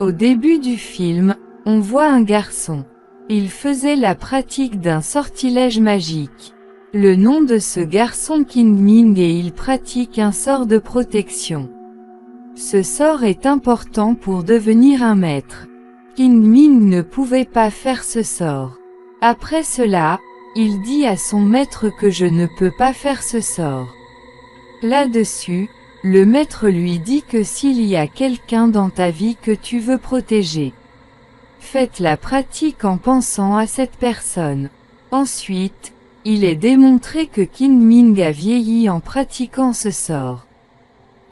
Au début du film, on voit un garçon. Il faisait la pratique d'un sortilège magique. Le nom de ce garçon Kinming et il pratique un sort de protection. Ce sort est important pour devenir un maître. Kinming ne pouvait pas faire ce sort. Après cela, il dit à son maître que je ne peux pas faire ce sort. Là-dessus, le maître lui dit que s'il y a quelqu'un dans ta vie que tu veux protéger, faites la pratique en pensant à cette personne. Ensuite, il est démontré que Kinming a vieilli en pratiquant ce sort.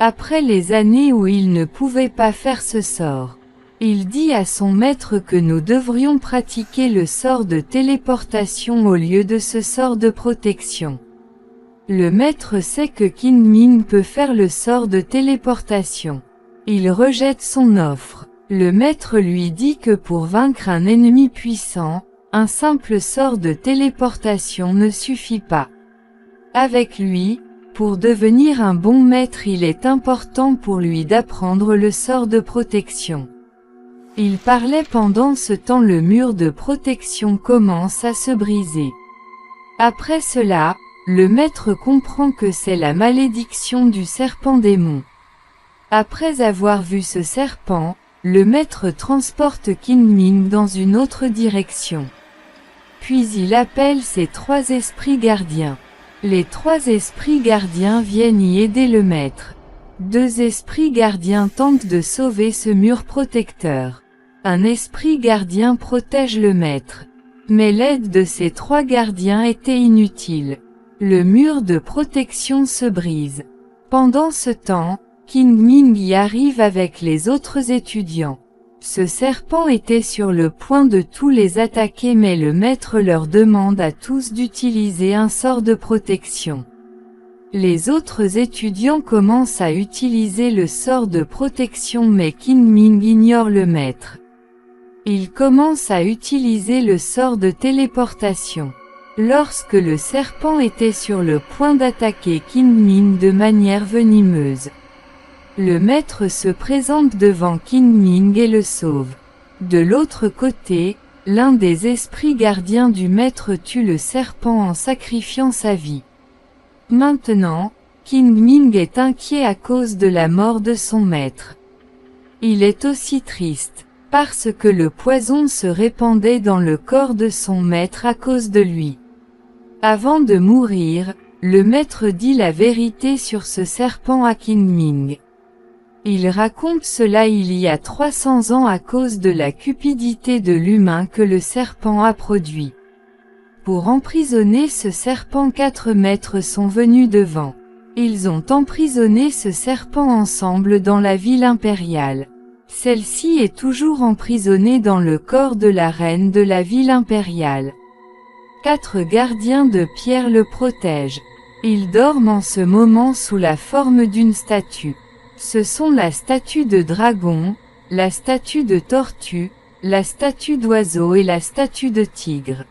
Après les années où il ne pouvait pas faire ce sort, il dit à son maître que nous devrions pratiquer le sort de téléportation au lieu de ce sort de protection. Le maître sait que Kinming peut faire le sort de téléportation. Il rejette son offre. Le maître lui dit que pour vaincre un ennemi puissant, un simple sort de téléportation ne suffit pas. Avec lui, pour devenir un bon maître, il est important pour lui d'apprendre le sort de protection. Il parlait pendant ce temps, le mur de protection commence à se briser. Après cela, le maître comprend que c'est la malédiction du serpent démon. Après avoir vu ce serpent, le maître transporte Kinming dans une autre direction. Puis il appelle ses 3 esprits gardiens. Les 3 esprits gardiens viennent y aider le maître. 2 esprits gardiens tentent de sauver ce mur protecteur. Un esprit gardien protège le maître. Mais l'aide de ces 3 gardiens était inutile. Le mur de protection se brise. Pendant ce temps, Kinming y arrive avec les autres étudiants. Ce serpent était sur le point de tous les attaquer, mais le maître leur demande à tous d'utiliser un sort de protection. Les autres étudiants commencent à utiliser le sort de protection, mais Kinming ignore le maître. Il commence à utiliser le sort de téléportation. Lorsque le serpent était sur le point d'attaquer Kinming de manière venimeuse, le maître se présente devant Kinming et le sauve. De l'autre côté, l'un des esprits gardiens du maître tue le serpent en sacrifiant sa vie. Maintenant, Kinming est inquiet à cause de la mort de son maître. Il est aussi triste, parce que le poison se répandait dans le corps de son maître à cause de lui. Avant de mourir, le maître dit la vérité sur ce serpent à Kinming. Il raconte cela il y a 300 ans à cause de la cupidité de l'humain que le serpent a produit. Pour emprisonner ce serpent, 4 maîtres sont venus devant. Ils ont emprisonné ce serpent ensemble dans la ville impériale. Celle-ci est toujours emprisonnée dans le corps de la reine de la ville impériale. 4 gardiens de pierre le protègent. Ils dorment en ce moment sous la forme d'une statue. Ce sont la statue de dragon, la statue de tortue, la statue d'oiseau et la statue de tigre.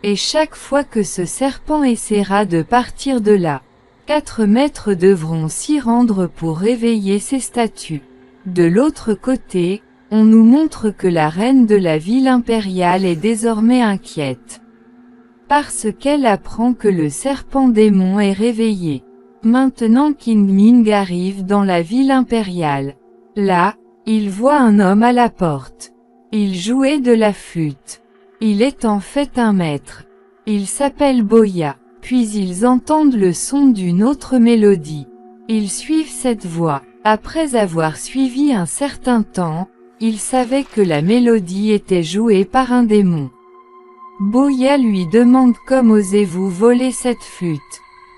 Et chaque fois que ce serpent essaiera de partir de là, 4 maîtres devront s'y rendre pour réveiller ces statues. De l'autre côté, on nous montre que la reine de la ville impériale est désormais inquiète, parce qu'elle apprend que le serpent démon est réveillé. Maintenant Kinming arrive dans la ville impériale. Là, il voit un homme à la porte. Il jouait de la flûte. Il est en fait un maître. Il s'appelle Boya. Puis ils entendent le son d'une autre mélodie. Ils suivent cette voix. Après avoir suivi un certain temps, ils savaient que la mélodie était jouée par un démon. Boya lui demande: comment osez-vous voler cette flûte?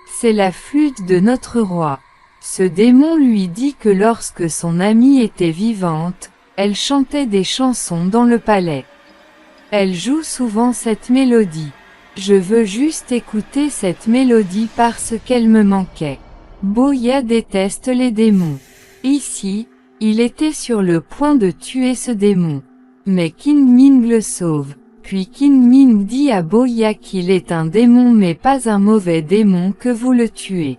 C'est la flûte de notre roi. Ce démon lui dit que lorsque son amie était vivante, elle chantait des chansons dans le palais. Elle joue souvent cette mélodie. Je veux juste écouter cette mélodie parce qu'elle me manquait. Boya déteste les démons. Ici, il était sur le point de tuer ce démon. Mais Kinming le sauve. Puis Kinming dit à Boya qu'il est un démon mais pas un mauvais démon, que vous le tuez.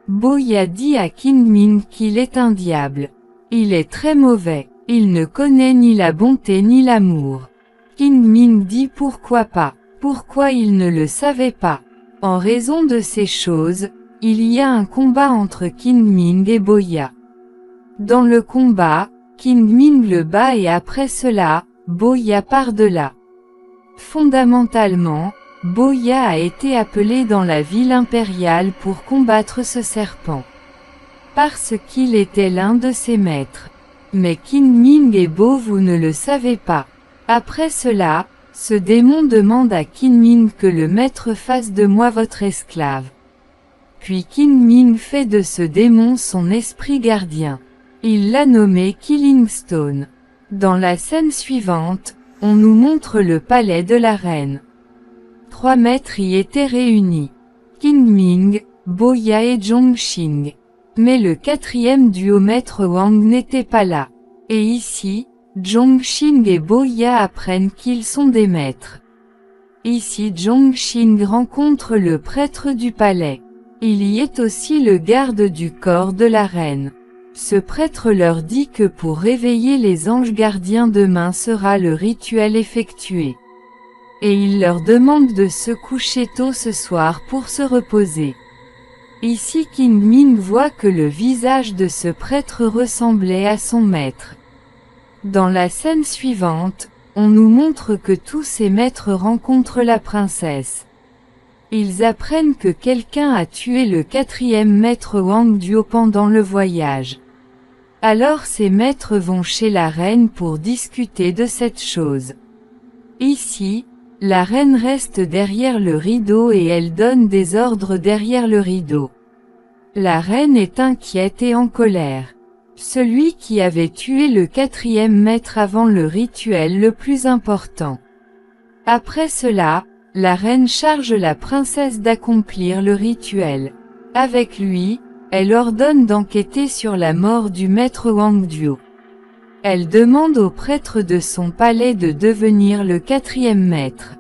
Boya dit à Kinming qu'il est un diable. Il est très mauvais. Il ne connaît ni la bonté ni l'amour. Qin Ming dit pourquoi pas. Pourquoi il ne le savait pas? En raison de ces choses, il y a un combat entre Qin Ming et Boya. Dans le combat, Qin Ming le bat et après cela, Boya part de là. Fondamentalement, Boya a été appelé dans la ville impériale pour combattre ce serpent. Parce qu'il était l'un de ses maîtres. Mais Qin Ming et Bo, vous ne le savez pas. Après cela, ce démon demande à Qin Ming que le maître fasse de moi votre esclave. Puis Qin Ming fait de ce démon son esprit gardien. Il l'a nommé Killing Stone. Dans la scène suivante, on nous montre le palais de la reine. 3 maîtres y étaient réunis. Qin Ming, Boya et Zhongxing. Mais le 4e duo maître Wang n'était pas là. Et ici, Zhongxing et Boya apprennent qu'ils sont des maîtres. Ici Zhongxing rencontre le prêtre du palais. Il y est aussi le garde du corps de la reine. Ce prêtre leur dit que pour réveiller les anges gardiens demain sera le rituel effectué. Et il leur demande de se coucher tôt ce soir pour se reposer. Ici Qin Ming voit que le visage de ce prêtre ressemblait à son maître. Dans la scène suivante, on nous montre que tous ces maîtres rencontrent la princesse. Ils apprennent que quelqu'un a tué le 4e maître Wang Duo pendant le voyage. Alors ces maîtres vont chez la reine pour discuter de cette chose. Ici, la reine reste derrière le rideau et elle donne des ordres derrière le rideau. La reine est inquiète et en colère. Celui qui avait tué le 4e maître avant le rituel le plus important. Après cela, la reine charge la princesse d'accomplir le rituel. Avec lui, elle ordonne d'enquêter sur la mort du maître Wang Duo. Elle demande au prêtre de son palais de devenir le 4e maître.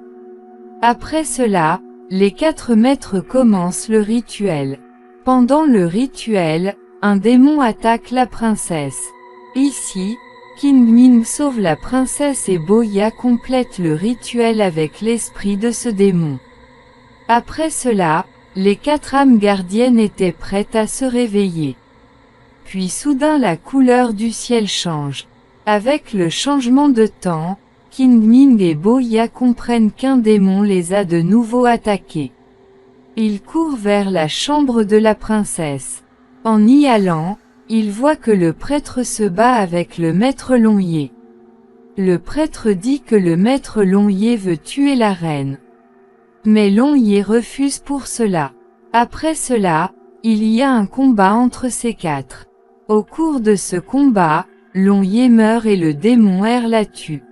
Après cela, les 4 maîtres commencent le rituel. Pendant le rituel, un démon attaque la princesse. Ici, Qin Ming sauve la princesse et Boya complète le rituel avec l'esprit de ce démon. Après cela, les 4 âmes gardiennes étaient prêtes à se réveiller. Puis soudain la couleur du ciel change. Avec le changement de temps, Qin Ming et Boya comprennent qu'un démon les a de nouveau attaqués. Ils courent vers la chambre de la princesse. En y allant, ils voient que le prêtre se bat avec le maître Longye. Le prêtre dit que le maître Longye veut tuer la reine. Mais Longye refuse pour cela. Après cela, il y a un combat entre ces 4. Au cours de ce combat, Longye meurt et le démon erre la tue.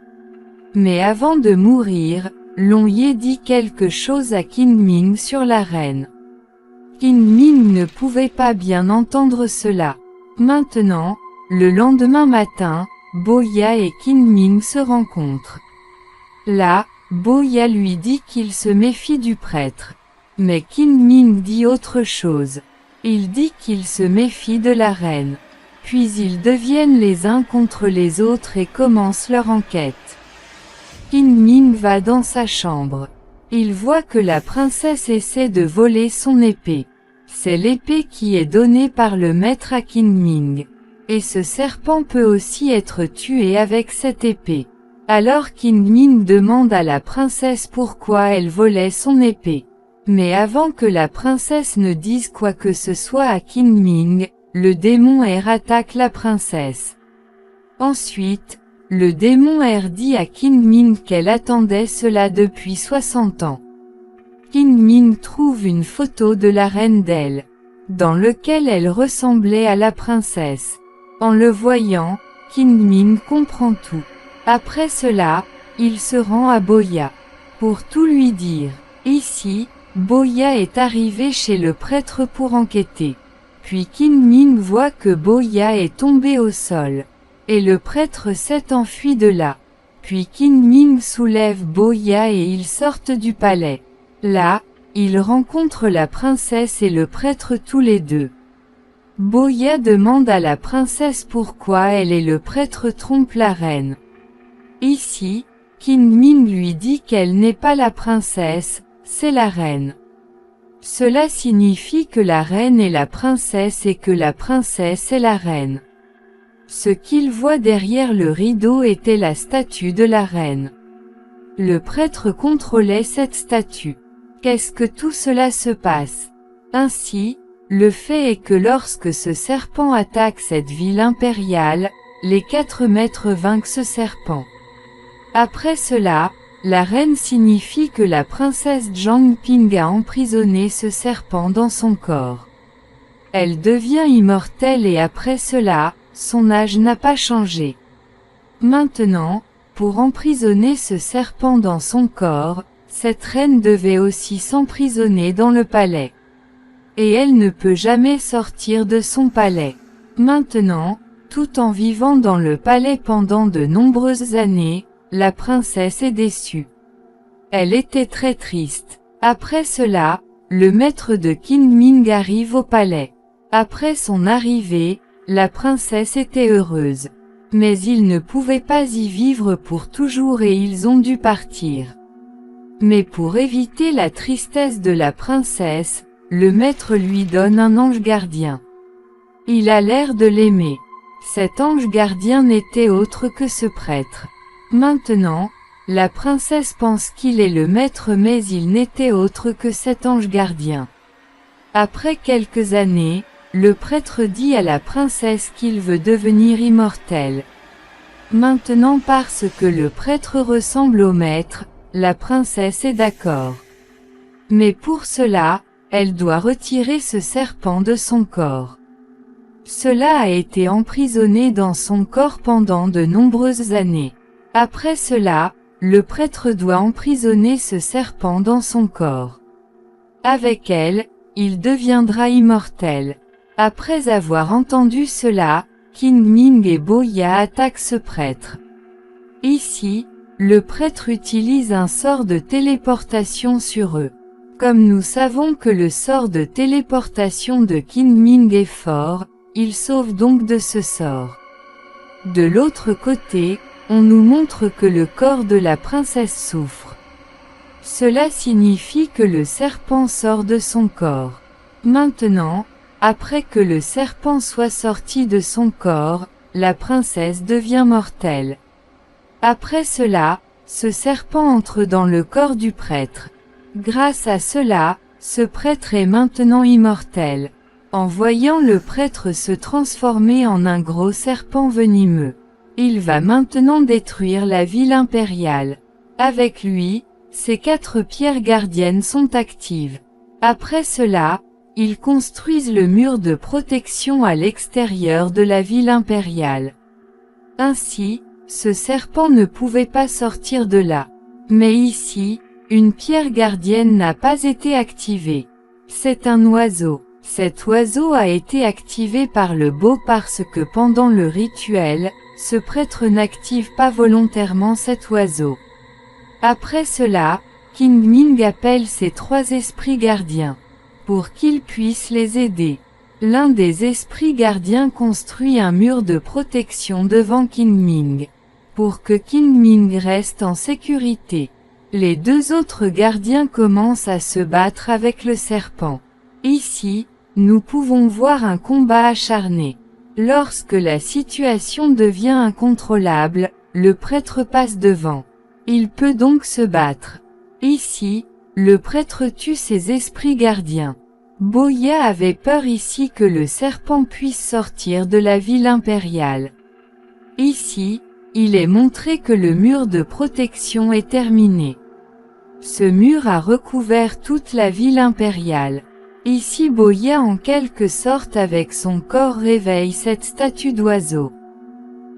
Mais avant de mourir, Longye dit quelque chose à Qin Ming sur la reine. Qin Ming ne pouvait pas bien entendre cela. Maintenant, le lendemain matin, Boya et Qin Ming se rencontrent. Là, Boya lui dit qu'il se méfie du prêtre. Mais Qin Ming dit autre chose. Il dit qu'il se méfie de la reine. Puis ils deviennent les uns contre les autres et commencent leur enquête. Qin Ming va dans sa chambre. Il voit que la princesse essaie de voler son épée. C'est l'épée qui est donnée par le maître à Qin Ming. Et ce serpent peut aussi être tué avec cette épée. Alors Qin Ming demande à la princesse pourquoi elle volait son épée. Mais avant que la princesse ne dise quoi que ce soit à Qin Ming, le démon air attaque la princesse. Ensuite, le démon air dit à Qin Ming qu'elle attendait cela depuis 60 ans. Qin Ming trouve une photo de la reine d'elle, dans lequel elle ressemblait à la princesse. En le voyant, Qin Ming comprend tout. Après cela, il se rend à Boya, pour tout lui dire. Ici, Boya est arrivé chez le prêtre pour enquêter. Puis Qin Ming voit que Boya est tombé au sol. Et le prêtre s'est enfui de là. Puis Qin Ming soulève Boya et ils sortent du palais. Là, ils rencontrent la princesse et le prêtre tous les deux. Boya demande à la princesse pourquoi elle et le prêtre trompent la reine. Ici, Kinmin lui dit qu'elle n'est pas la princesse, c'est la reine. Cela signifie que la reine est la princesse et que la princesse est la reine. Ce qu'il voit derrière le rideau était la statue de la reine. Le prêtre contrôlait cette statue. Qu'est-ce que tout cela se passe? Ainsi, le fait est que lorsque ce serpent attaque cette ville impériale, les 4 maîtres vainquent ce serpent. Après cela, la reine signifie que la princesse Zhangping a emprisonné ce serpent dans son corps. Elle devient immortelle et après cela, son âge n'a pas changé. Maintenant, pour emprisonner ce serpent dans son corps, cette reine devait aussi s'emprisonner dans le palais. Et elle ne peut jamais sortir de son palais. Maintenant, tout en vivant dans le palais pendant de nombreuses années, la princesse est déçue. Elle était très triste. Après cela, le maître de Kinming arrive au palais. Après son arrivée, la princesse était heureuse. Mais ils ne pouvaient pas y vivre pour toujours et ils ont dû partir. Mais pour éviter la tristesse de la princesse, le maître lui donne un ange gardien. Il a l'air de l'aimer. Cet ange gardien n'était autre que ce prêtre. Maintenant, la princesse pense qu'il est le maître mais il n'était autre que cet ange gardien. Après quelques années, le prêtre dit à la princesse qu'il veut devenir immortel. Maintenant parce que le prêtre ressemble au maître, la princesse est d'accord. Mais pour cela, elle doit retirer ce serpent de son corps. Cela a été emprisonné dans son corps pendant de nombreuses années. Après cela, le prêtre doit emprisonner ce serpent dans son corps. Avec elle, il deviendra immortel. Après avoir entendu cela, Kinming et Boya attaquent ce prêtre. Ici, le prêtre utilise un sort de téléportation sur eux. Comme nous savons que le sort de téléportation de Kinming est fort, il sauve donc de ce sort. De l'autre côté, on nous montre que le corps de la princesse souffre. Cela signifie que le serpent sort de son corps. Maintenant, après que le serpent soit sorti de son corps, la princesse devient mortelle. Après cela, ce serpent entre dans le corps du prêtre. Grâce à cela, ce prêtre est maintenant immortel. En voyant le prêtre se transformer en un gros serpent venimeux, il va maintenant détruire la ville impériale. Avec lui, ses 4 pierres gardiennes sont actives. Après cela, ils construisent le mur de protection à l'extérieur de la ville impériale. Ainsi, ce serpent ne pouvait pas sortir de là. Mais ici, une pierre gardienne n'a pas été activée. C'est un oiseau. Cet oiseau a été activé par le beau parce que pendant le rituel, ce prêtre n'active pas volontairement cet oiseau. Après cela, Kinming appelle ses 3 esprits gardiens. Pour qu'ils puissent les aider. L'un des esprits gardiens construit un mur de protection devant Kinming. Pour que Kinming reste en sécurité. Les 2 autres gardiens commencent à se battre avec le serpent. Ici, nous pouvons voir un combat acharné. Lorsque la situation devient incontrôlable, le prêtre passe devant. Il peut donc se battre. Ici, le prêtre tue ses esprits gardiens. Boya avait peur ici que le serpent puisse sortir de la ville impériale. Ici, il est montré que le mur de protection est terminé. Ce mur a recouvert toute la ville impériale. Ici Boya en quelque sorte avec son corps réveille cette statue d'oiseau.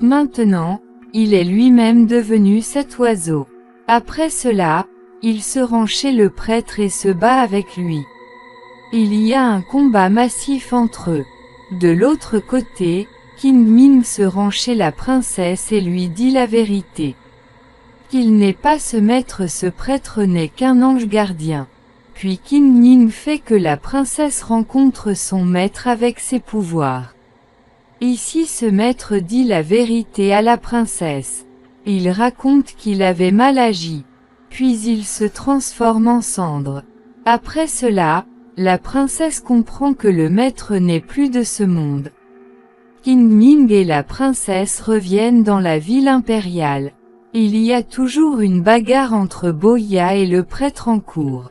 Maintenant, il est lui-même devenu cet oiseau. Après cela, il se rend chez le prêtre et se bat avec lui. Il y a un combat massif entre eux. De l'autre côté, Kinming se rend chez la princesse et lui dit la vérité. Qu'il n'est pas ce maître, ce prêtre n'est qu'un ange gardien. Puis Kin Ning fait que la princesse rencontre son maître avec ses pouvoirs. Ici ce maître dit la vérité à la princesse. Il raconte qu'il avait mal agi. Puis il se transforme en cendre. Après cela, la princesse comprend que le maître n'est plus de ce monde. Kin Ning et la princesse reviennent dans la ville impériale. Il y a toujours une bagarre entre Boya et le prêtre en cour.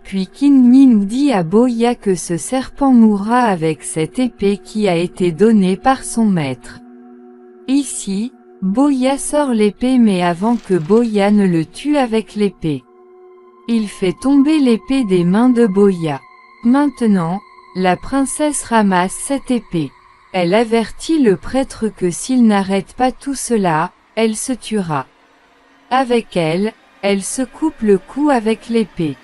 Puis Kin Ning dit à Boya que ce serpent mourra avec cette épée qui a été donnée par son maître. Ici, Boya sort l'épée mais avant que Boya ne le tue avec l'épée. Il fait tomber l'épée des mains de Boya. Maintenant, la princesse ramasse cette épée. Elle avertit le prêtre que s'il n'arrête pas tout cela, elle se tuera. Avec elle, elle se coupe le cou avec l'épée.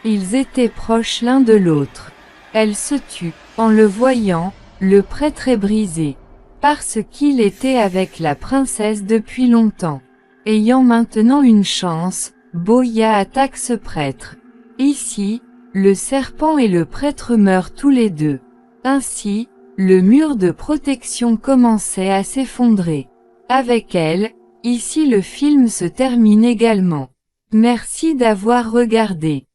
Ils étaient proches l'un de l'autre. Elle se tue. En le voyant, le prêtre est brisé. Parce qu'il était avec la princesse depuis longtemps. Ayant maintenant une chance, Boya attaque ce prêtre. Ici, le serpent et le prêtre meurent tous les deux. Ainsi, le mur de protection commençait à s'effondrer. Avec elle, ici le film se termine également. Merci d'avoir regardé.